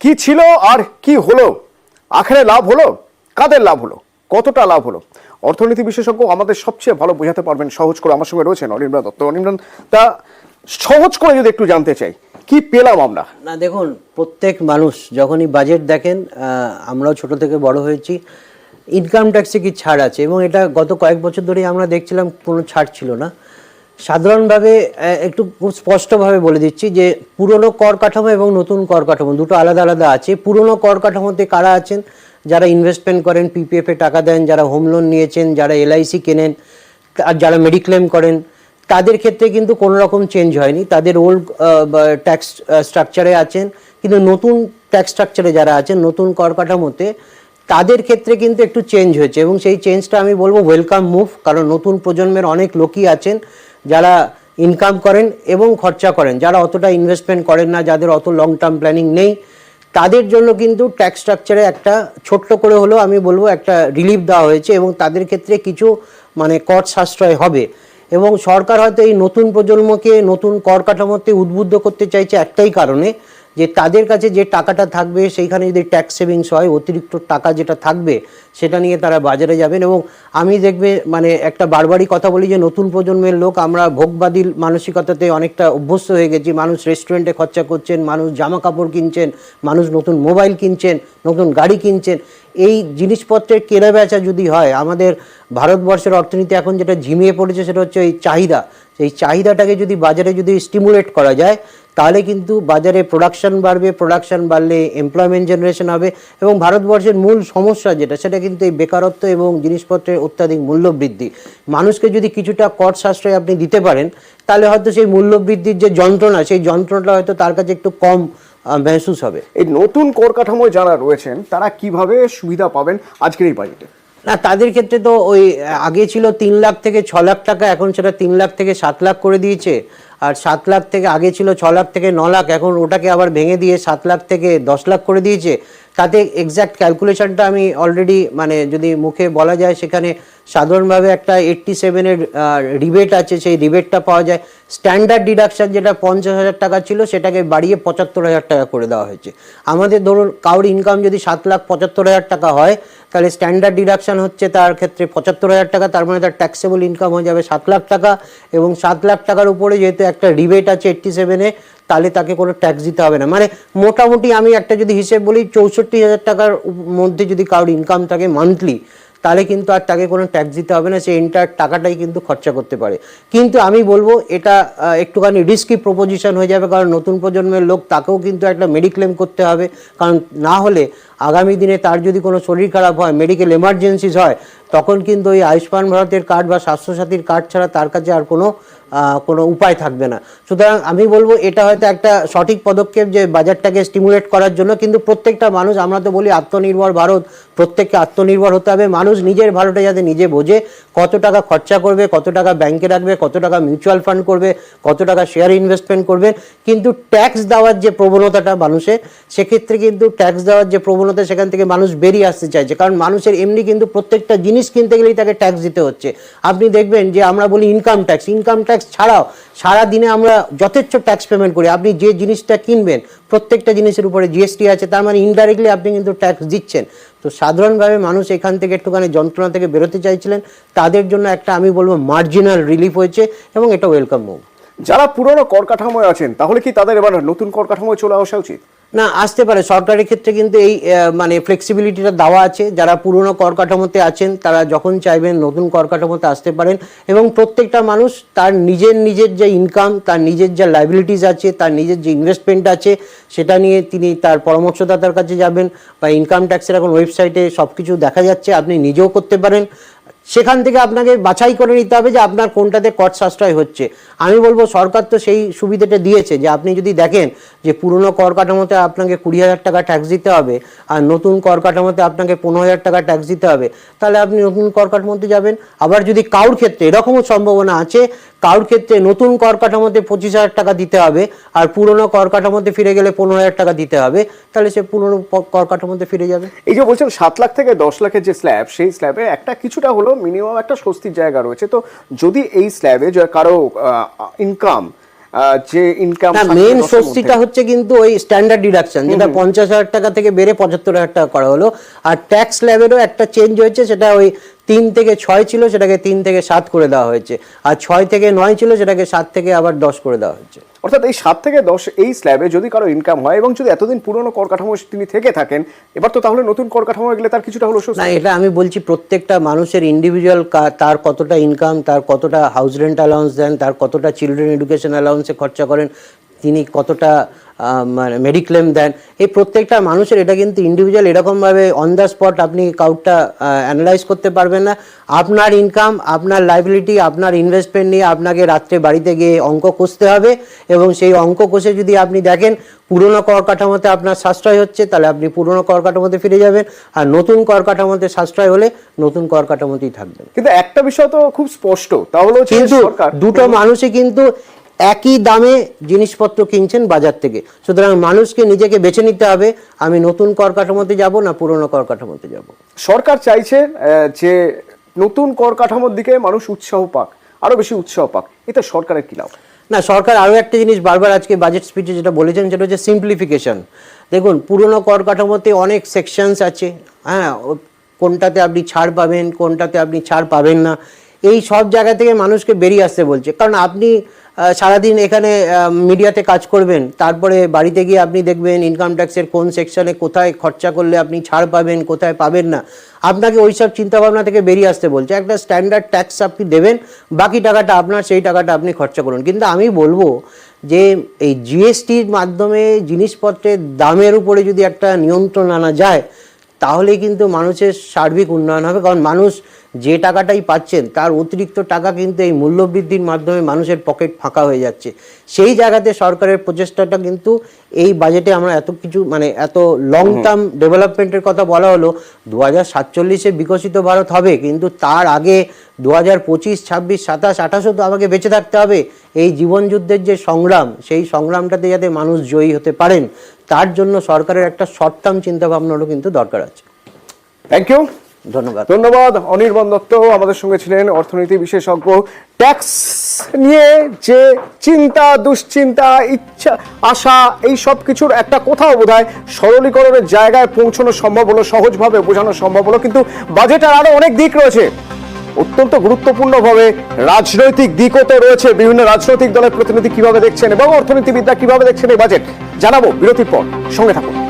কি ছিল আর কি হলো, আখেরে লাভ হলো, কাদের লাভ হলো, কতটা লাভ হলো, অর্থনীতি বিশেষজ্ঞ আমাদের সবচেয়ে ভালো বোঝাতে পারবেন সহজ করে। আমার সঙ্গে রয়েছেন অনিন্দ্র দত্ত। অনিন্দ্র, তা সহজ করে যদি একটু জানতে চাই কি পেলাম আমরা। না দেখুন, প্রত্যেক মানুষ যখনই বাজেট দেখেন, আমরাও ছোট থেকে বড় হয়েছি, ইনকাম ট্যাক্সে কি ছাড় আছে, এবং এটা গত কয়েক বছর ধরেই আমরা দেখছিলাম কোনো ছাড় ছিল না। সাধারণভাবে একটু খুব স্পষ্টভাবে বলে দিচ্ছি যে পুরনো কর কাঠামো এবং নতুন কর কাঠামো দুটো আলাদা আলাদা আছে। পুরনো কর কাঠামোতে কারা আছেন? যারা ইনভেস্টমেন্ট করেন, পিপিএফ এ টাকা দেন, যারা হোম লোন নিয়েছেন, যারা এলআইসি কেনেন, আর যারা মেডিক্লেম করেন, তাদের ক্ষেত্রে কিন্তু কোনো রকম চেঞ্জ হয়নি। তাদের ওল্ড ট্যাক্স স্ট্রাকচারে আছেন। কিন্তু নতুন ট্যাক্স স্ট্রাকচারে যারা আছেন, নতুন কর কাঠামোতে, তাদের ক্ষেত্রে কিন্তু একটু চেঞ্জ হয়েছে, এবং সেই চেঞ্জটা আমি বলবো ওয়েলকাম মুভ। কারণ নতুন প্রজন্মের অনেক লোকই আছেন যারা ইনকাম করেন এবং খরচা করেন, যারা অতটা ইনভেস্টমেন্ট করেন না, যাদের অত লং টার্ম প্ল্যানিং নেই, তাদের জন্য কিন্তু ট্যাক্স স্ট্রাকচারে একটা ছোট্ট করে হলেও আমি বলবো একটা রিলিফ দেওয়া হয়েছে, এবং তাদের ক্ষেত্রে কিছু কর সাশ্রয় হবে। এবং সরকার হয়তো এই নতুন প্রজন্মকে নতুন কর কাঠামোতে উদ্বুদ্ধ করতে চাইছে একটাই কারণে, যে তাদের কাছে যে টাকাটা থাকবে সেইখানে যদি ট্যাক্স সেভিংস হয়, অতিরিক্ত টাকা যেটা থাকবে সেটা নিয়ে তারা বাজারে যাবেন। এবং আমি দেখবে একটা বারবারই কথা বলি যে নতুন প্রজন্মের লোক আমরা ভোগবাদী মানসিকতাতে অনেকটা অভ্যস্ত হয়ে গেছি। মানুষ রেস্টুরেন্টে খরচা করছেন, মানুষ জামা কাপড় কিনছেন, মানুষ নতুন মোবাইল কিনছেন, নতুন গাড়ি কিনছেন। এই জিনিসপত্রের কেনা বেচা যদি হয়, আমাদের ভারতবর্ষের অর্থনীতি এখন যেটা ঝিমিয়ে পড়েছে সেটা হচ্ছে এই চাহিদা। সেই চাহিদাটাকে যদি বাজারে যদি স্টিমুলেট করা যায়, তাহলে কিন্তু বাজারে প্রোডাকশন বাড়বে, প্রোডাকশন বাড়লে এমপ্লয়মেন্ট জেনারেশন হবে। এবং ভারতবর্ষের মূল সমস্যা যেটা, সেটা কিন্তু এই বেকারত্ব এবং জিনিসপত্রের অত্যাধিক মূল্য বৃদ্ধি। মানুষকে যদি কিছুটা কর সাশ্রয় আপনি দিতে পারেন, তাহলে হয়তো সেই মূল্য বৃদ্ধির যে যন্ত্রণা, সেই যন্ত্রণাটা হয়তো তার কাছে একটু কম মেহসুস হবে। এই নতুন কর কাঠামোয় যারা রয়েছেন তারা কিভাবে সুবিধা পাবেন আজকের এই বাজেটে? না, তাদের ক্ষেত্রে তো ওই আগে ছিল 3 লাখ থেকে 6 লাখ টাকা, এখন সেটা 3 লাখ থেকে 7 লাখ করে দিয়েছে। আর 7 লাখ থেকে আগে ছিল 6 লাখ থেকে 9 লাখ, এখন ওটাকে আবার ভেঙে দিয়ে 7 লাখ থেকে 10 লাখ করে দিয়েছে। তাতে এক্স্যাক্ট ক্যালকুলেশনটা আমি অলরেডি যদি মুখে বলা যায়, সেখানে সাধারণভাবে একটা 87-এর রিবেট আছে, সেই রিবেটটা পাওয়া যায়। স্ট্যান্ডার্ড ডিডাকশন যেটা 50,000 টাকা ছিল, সেটাকে বাড়িয়ে 75,000 টাকা করে দেওয়া হয়েছে। আমাদের ধরুন কারোর ইনকাম যদি 7,75,000 টাকা হয়, তাহলে স্ট্যান্ডার্ড ডিডাকশন হচ্ছে তার ক্ষেত্রে 75,000 টাকা, তার মানে তার ট্যাক্সেবল ইনকাম হয়ে যাবে 7 লাখ টাকা। এবং 7 লাখ টাকার উপরে যেহেতু একটা রিবেট আছে 87-এ, তাহলে তাকে কোনো ট্যাক্স দিতে হবে না। মোটামুটি আমি একটা যদি হিসেব বলি, 64,000 টাকার মধ্যে যদি কারোর ইনকাম থাকে মান্থলি, তাহলে কিন্তু আর তাকে কোনো ট্যাক্স দিতে হবে না, সে এন্টার টাকাটাই কিন্তু খরচা করতে পারে। কিন্তু আমি বলবো এটা একটুখানি রিস্কি প্রপোজিশন হয়ে যাবে, কারণ নতুন প্রজন্মের লোক, তাকেও কিন্তু একটা মেডিক্লেম করতে হবে। কারণ না হলে আগামী দিনে তার যদি কোনো শরীর খারাপ হয়, মেডিকেল এমার্জেন্সিস হয়, তখন কিন্তু ওই আয়ুষ্মান ভারতের কার্ড বা স্বাস্থ্যসাথীর কার্ড ছাড়া তার কাছে আর কোনো উপায় থাকবে না। সুতরাং আমি বলবো এটা হয়তো একটা সঠিক পদক্ষেপ যে বাজারটাকে স্টিমুলেট করার জন্য। কিন্তু প্রত্যেকটা মানুষ, আমরা তো বলি আত্মনির্ভর ভারত, প্রত্যেককে আত্মনির্ভর হতে হবে। মানুষ নিজের ভালোটা যাতে নিজে বোঝে, কত টাকা খরচা করবে, কত টাকা ব্যাংকে রাখবে, কত টাকা মিউচুয়াল ফান্ড করবে, কত টাকা শেয়ার ইনভেস্টমেন্ট করবে। কিন্তু ট্যাক্স দেওয়ার যে প্রবণতাটা মানুষের, সেক্ষেত্রে কিন্তু ট্যাক্স দেওয়ার যে প্রবণতা, সেখান থেকে মানুষ বেরিয়ে আসতে চাইছে। কারণ মানুষের এমনি কিন্তু প্রত্যেকটা জিনিস কিনতে গেলেই তাকে ট্যাক্স দিতে হচ্ছে। আপনি দেখবেন যে আমরা বলি ইনকাম ট্যাক্স ছাড়াও সারা দিনে আমরা যথেচ্ছ ট্যাক্স পেমেন্ট করি। আপনি যে জিনিসটা কিনবেন, প্রত্যেকটা জিনিসের উপরে জিএসটি আছে, তার মানে ইনডাইরেক্টলি আপনি কিন্তু ট্যাক্স দিচ্ছেন। তো সাধারণভাবে মানুষ এখান থেকে একটুখানি যন্ত্রণা থেকে বেরোতে চাইছিলেন, তাদের জন্য একটা আমি বলবো মার্জিনাল রিলিফ হয়েছে, এবং এটা ওয়েলকাম মুভ। যারা পুরনো কর কাঠামোয় আছেন, তাহলে কি তাদের এবার নতুন কর কাঠামোয় চলে আসা উচিত? না, আসতে পারে। সরকারের ক্ষেত্রে কিন্তু এই ফ্লেক্সিবিলিটিটা দেওয়া আছে। যারা পুরনো কর কাঠামোতে আছেন, তারা যখন চাইবেন নতুন কর কাঠামোতে আসতে পারেন। এবং প্রত্যেকটা মানুষ তার নিজের যে ইনকাম, তার নিজের যে লাইবিলিটিস আছে, তার নিজের যে ইনভেস্টমেন্ট আছে, সেটা নিয়ে তিনি তার পরামর্শদাতার কাছে যাবেন, বা ইনকাম ট্যাক্সের এখন ওয়েবসাইটে সব কিছু দেখা যাচ্ছে, আপনি নিজেও করতে পারেন। সেখান থেকে আপনাকে বাছাই করে নিতে হবে যে আপনার কোনটাতে কর সাশ্রয় হচ্ছে। আমি বলবো সরকার তো সেই সুবিধাটা দিয়েছে যে আপনি যদি দেখেন যে পুরনো কর কাঠামোতে আপনাকে 20,000 টাকা ট্যাক্স দিতে হবে, আর নতুন কর কাঠামোতে আপনাকে 15,000 টাকা ট্যাক্স দিতে হবে, তাহলে আপনি নতুন কর কাঠামোতে যাবেন। আবার যদি কারোর ক্ষেত্রে এরকমও সম্ভাবনা আছে, কারোর ক্ষেত্রে নতুন কর কাঠামোতে 25,000 টাকা দিতে হবে, আর পুরনো কর কাঠামোতে ফিরে গেলে 15,000 টাকা দিতে হবে, তাহলে সে পুরনো কর কাঠামোতে ফিরে যাবে। এই যে বলছেন 7 লাখ থেকে 10 লাখের যে স্ল্যাব, সেই স্ল্যাবে একটা কিছুটা হলো মিনিমাম একটা স্বস্তির জায়গা রয়েছে। তো যদি এই স্ল্যাবে কারো ইনকাম যে ইনকাম মেইন সোর্সটা হচ্ছে কিন্তু ওই স্ট্যান্ডার্ড ডিডাকশন, যেটা 50,000 টাকা থেকে বেড়ে 75,000 টাকা করা হলো। আর ট্যাক্স লেভেলও একটা চেঞ্জ হয়েছে, সেটা ওই 3 থেকে 6 ছিল, সেটাকে 3 থেকে 7 করে দেওয়া হয়েছে। আর 6 থেকে 9 ছিল, সেটাকে 7 থেকে আবার 10 করে দেওয়া হয়েছে। অর্থাৎ এই 7 থেকে 10 এই স্ল্যাবে যদি কারো ইনকাম হয় এবং যদি এতদিন পুরনো কর কাঠামো তিনি থেকে থাকেন, এবার তো তাহলে নতুন কর কাঠামো গেলে তার কিছুটা হলো না, এটা আমি বলছি প্রত্যেকটা মানুষের ইন্ডিভিজুয়াল, তার কতটা ইনকাম, তার কতটা হাউস রেন্ট অ্যালাউন্স দেন, তার কতটা চিলড্রেন এডুকেশন অ্যালাউন্সে খরচা করেন, তিনি কতটা মানে মেডিক্লেম দেন, এই প্রত্যেকটা মানুষের এটা কিন্তু ইন্ডিভিজুয়াল। এরকমভাবে অন দ্য স্পট আপনি কাউটা অ্যানালাইজ করতে পারবেন না। আপনার ইনকাম, আপনার লাইবিলিটি, আপনার ইনভেস্টমেন্ট নিয়ে আপনাকে রাত্রে বাড়িতে গিয়ে অঙ্ক কষতে হবে, এবং সেই অঙ্ক কষে যদি আপনি দেখেন পুরনো কর কাঠামোতে আপনার সাশ্রয় হচ্ছে, তাহলে আপনি পুরনো কর কাঠামোতে ফিরে যাবেন, আর নতুন কর কাঠামোতে সাশ্রয় হলে নতুন কর কাঠামোতেই থাকবেন। কিন্তু একটা বিষয় তো খুব স্পষ্ট, তা হলো কিন্তু দুটো মানুষই কিন্তু একই দামে জিনিসপত্র কিনছেন বাজার থেকে, সুতরাং মানুষকে নিজেকে বেছে নিতে হবে, আমি নতুন কর কাঠামোতে যাব না পুরনো কর কাঠামোতে যাব। সরকার চাইছে যে নতুন কর কাঠামোর দিকে মানুষ উৎসাহ পাক, আরো বেশি উৎসাহ পাক, এটা সরকারের কি লাভ? না, সরকার আরও একটা জিনিস বারবার আজকে বাজেট স্পিচে যেটা বলেছেন, সেটা হচ্ছে সিম্পলিফিকেশন। দেখুন, পুরনো কর কাঠামোতে অনেক সেকশনস আছে, হ্যাঁ, কোনটাতে আপনি ছাড় পাবেন, কোনটাতে আপনি ছাড় পাবেন না, এই সব জায়গা থেকে মানুষকে বেরিয়ে আসতে বলছে। কারণ আপনি সারাদিন এখানে মিডিয়াতে কাজ করবেন, তারপরে বাড়িতে গিয়ে আপনি দেখবেন ইনকাম ট্যাক্সের কোন সেকশনে কোথায় খরচা করলে আপনি ছাড় পাবেন, কোথায় পাবেন না, আপনাকে ওইসব চিন্তাভাবনা থেকে বেরিয়ে আসতে বলছে। একটা স্ট্যান্ডার্ড ট্যাক্স আপনি দেবেন, বাকি টাকাটা আপনার, সেই টাকাটা আপনি খরচা করুন। কিন্তু আমি বলবো যে এই জিএসটির মাধ্যমে জিনিসপত্রের দামের উপরে যদি একটা নিয়ন্ত্রণ আনা যায়, তাহলে কিন্তু মানুষের সার্বিক উন্নয়ন হবে। কারণ মানুষ যে টাকাটাই পাচ্ছেন, তার অতিরিক্ত টাকা কিন্তু এই মূল্যবৃদ্ধির মাধ্যমে মানুষের পকেট ফাঁকা হয়ে যাচ্ছে। সেই জায়গাতে সরকারের প্রচেষ্টাটা কিন্তু এই বাজেটে আমরা এত কিছু, মানে এত লং টার্ম ডেভেলপমেন্টের কথা বলা হলো, 2047-এ বিকশিত ভারত হবে, কিন্তু তার আগে 2025, 26, 27, 28 তো আমাকে বেঁচে থাকতে হবে। এই জীবনযুদ্ধের যে সংগ্রাম, সেই সংগ্রামটাতে যাতে মানুষ জয়ী হতে পারেন, তার জন্য সরকারের একটা শর্ট টার্ম চিন্তাভাবনারও কিন্তু দরকার আছে। থ্যাংক ইউ, ধন্যবাদ। ধন্যবাদ। অনির্বাণ দত্ত আমাদের সঙ্গে ছিলেন, অর্থনীতি বিশেষজ্ঞ। ট্যাক্স নিয়ে যে চিন্তা, দুশ্চিন্তা, ইচ্ছা, আশা, এই সব কিছুর একটা কোথাও বোধহয় সরলীকরণের জায়গায় পৌঁছানো সম্ভব হলো, সহজভাবে বোঝানো সম্ভব হলো। কিন্তু বাজেটের আরো অনেক দিক রয়েছে, অত্যন্ত গুরুত্বপূর্ণভাবে রাজনৈতিক দিকও তো রয়েছে। বিভিন্ন রাজনৈতিক দলের প্রতিনিধি কিভাবে দেখছেন এবং অর্থনীতিবিদরা কিভাবে দেখছেন এই বাজেট, জানাবো বিরতির পর। সঙ্গে থাকুন।